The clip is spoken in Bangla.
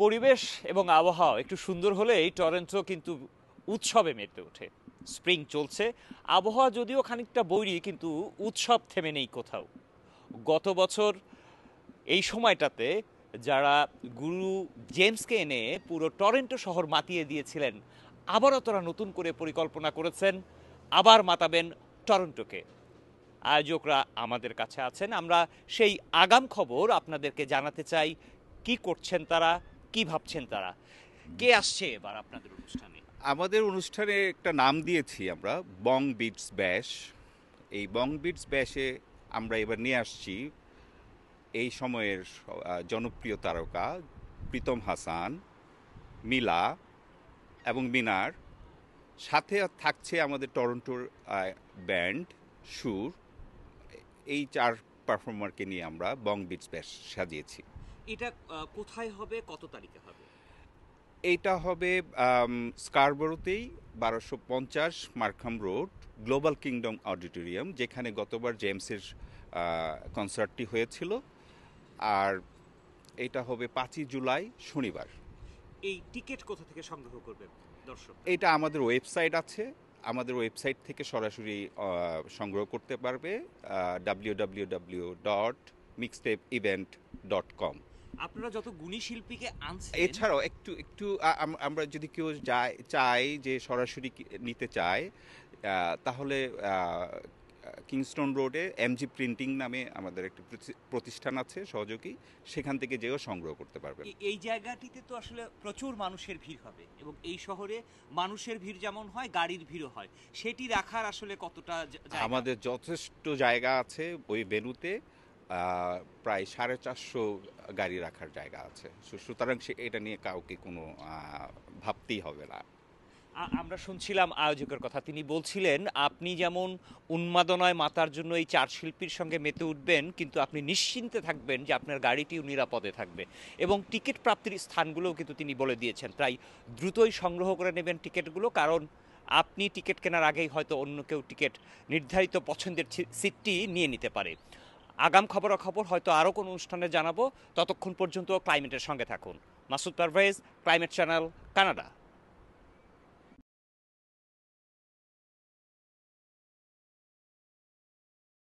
পরিবেশ এবং আবহাওয়া একটু সুন্দর হলেই টরন্টো কিন্তু উৎসবে মেতে ওঠে। স্প্রিং চলছে, আবহাওয়া যদিও খানিকটা বৈরী, কিন্তু উৎসব থেমে নেই কোথাও। গত বছর এই সময়টাতে যারা গুরু জেমসকে এনে পুরো টরন্টো শহর মাতিয়ে দিয়েছিলেন, আবারও তারা নতুন করে পরিকল্পনা করেছেন, আবার মাতাবেন টরন্টোকে। আয়োজকরা আমাদের কাছে আছেন, আমরা সেই আগাম খবর আপনাদেরকে জানাতে চাই। কি করছেন তারা, কি ভাবছেন তারা? কে আসছে এবার আপনাদের অনুষ্ঠানে? আমাদের অনুষ্ঠানে একটা নাম দিয়েছি আমরা, বং বিটস ব্যাশ। এই বং বিটস ব্যাশে আমরা এবার নিয়ে আসছি এই সময়ের জনপ্রিয় তারকা প্রীতম হাসান, মিলা এবং মিনার। সাথে থাকছে আমাদের টরন্টোর ব্যান্ড সুর। এই চার পারফর্মারকে নিয়ে আমরা বং বিটস ব্যাশ সাজিয়েছি। এটা কোথায় হবে, কত তারিখে হবে? এইটা হবে স্কারবোরোতেই, 1250 মার্খাম রোড, গ্লোবাল কিংডম অডিটোরিয়াম, যেখানে গতবার জেমসের কনসার্টটি হয়েছিল। আর এটা হবে 5ই জুলাই শনিবার। এই টিকিট কোথা থেকে সংগ্রহ করবেন দর্শক? এটা আমাদের ওয়েবসাইট আছে, আমাদের ওয়েবসাইট থেকে সরাসরি সংগ্রহ করতে পারবে, www.mixtapeevent.com। আপনারা যত গুণী শিল্পীকে আনছেন, এছাড়াও একটু একটু আমরা যদি কেউ চাই যে সরাসরি নিতে চায়, তাহলে কিংস্টন রোডে এমজি প্রিন্টিং নামে আমাদের একটি প্রতিষ্ঠান আছে সহযোগী, সেখান থেকে যেও সংগ্রহ করতে পারবে। এই জায়গাটিতে তো আসলে প্রচুর মানুষের ভিড় হবে, এবং এই শহরে মানুষের ভিড় যেমন হয়, গাড়ির ভিড়ও হয়। সেটি রাখার আসলে কতটা আমাদের যথেষ্ট জায়গা আছে ওই ভেন্যুতে, প্রায় 450 গাড়ি রাখার জায়গা আছে। সুতরাং এটা নিয়ে কাউকে কোনো ভাবতেই হবে না। আমরা শুনছিলাম আয়োজকের কথা, তিনি বলছিলেন আপনি যেমন উন্মাদনায় মাতার জন্য এই চার শিল্পীর সঙ্গে মেতে উঠবেন, কিন্তু আপনি নিশ্চিন্তে থাকবেন যে আপনার গাড়িটিও নিরাপদে থাকবে। এবং টিকিট প্রাপ্তির স্থানগুলোও কিন্তু তিনি বলে দিয়েছেন, প্রায় দ্রুতই সংগ্রহ করে নেবেন টিকিটগুলো, কারণ আপনি টিকিট কেনার আগেই হয়তো অন্য কেউ টিকিট নির্ধারিত পছন্দের সিটটি নিয়ে নিতে পারে। আগাম খবরাখবর হয়তো আরও কোনো অনুষ্ঠানে জানাবো। ততক্ষণ পর্যন্ত ক্লাইমেটের সঙ্গে থাকুন। Masud Parvez, climate channel, Canada.